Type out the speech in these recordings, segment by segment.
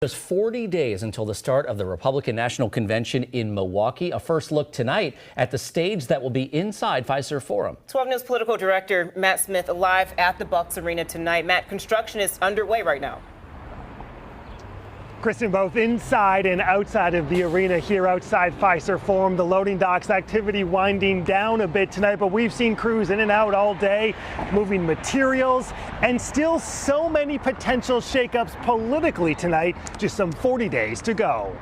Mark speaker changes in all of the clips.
Speaker 1: Just 40 days until the start of the Republican National Convention in Milwaukee. A first look tonight at the stage that will be inside Fiserv Forum.
Speaker 2: 12 News political director Matt Smith live at the Bucks Arena tonight. Matt, construction is underway right now.
Speaker 3: Kristen, both inside and outside of the arena here outside Fiserv Forum, the loading docks activity winding down a bit tonight, but we've seen crews in and out all day moving materials, and still so many potential shakeups politically tonight, just some 40 days to go.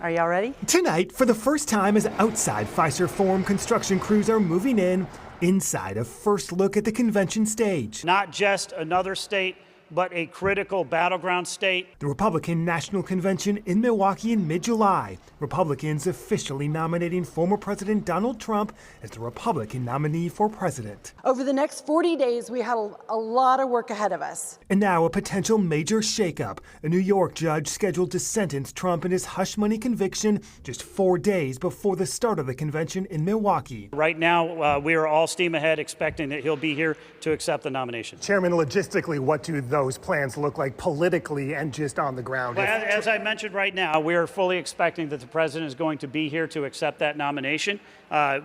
Speaker 4: Are y'all ready?
Speaker 3: Tonight, for the first time as outside Fiserv Forum, construction crews are moving inside a first look at the convention stage.
Speaker 5: Not just another state, but a critical battleground state.
Speaker 3: The Republican National Convention in Milwaukee in mid-July. Republicans officially nominating former President Donald Trump as the Republican nominee for president.
Speaker 4: Over the next 40 days, we have a lot of work ahead of us.
Speaker 3: And now a potential major shakeup. A New York judge scheduled to sentence Trump in his hush money conviction just 4 days before the start of the convention in Milwaukee.
Speaker 5: Right now, we are all steam ahead, expecting that he'll be here to accept the nomination.
Speaker 3: Chairman, logistically, what do those plans look like politically and just on the ground?
Speaker 5: Well, as I mentioned right now, we are fully expecting that the president is going to be here to accept that nomination.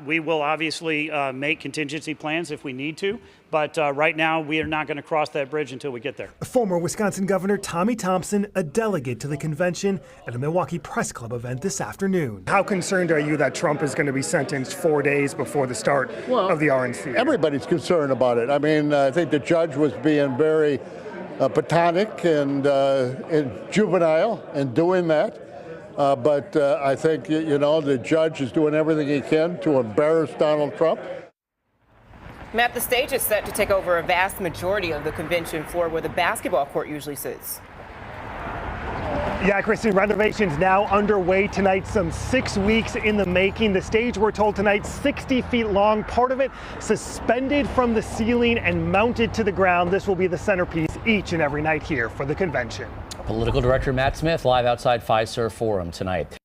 Speaker 5: We will obviously make contingency plans if we need to, but right now we are not going to cross that bridge until we get there.
Speaker 3: Former Wisconsin Governor Tommy Thompson, a delegate to the convention at a Milwaukee Press Club event this afternoon. How concerned are you that Trump is going to be sentenced 4 days before the start of the RNC?
Speaker 6: Everybody's concerned about it. I mean, I think the judge was being very platonic and juvenile in doing that. But I think, the judge is doing everything he can to embarrass Donald Trump.
Speaker 2: Matt, the stage is set to take over a vast majority of the convention floor where the basketball court usually sits.
Speaker 3: Yeah, Kristen, renovations now underway tonight, some 6 weeks in the making. The stage, we're told tonight, 60 feet long, part of it suspended from the ceiling and mounted to the ground. This will be the centerpiece each and every night here for the convention.
Speaker 1: Political director Matt Smith live outside Fiserv Forum tonight.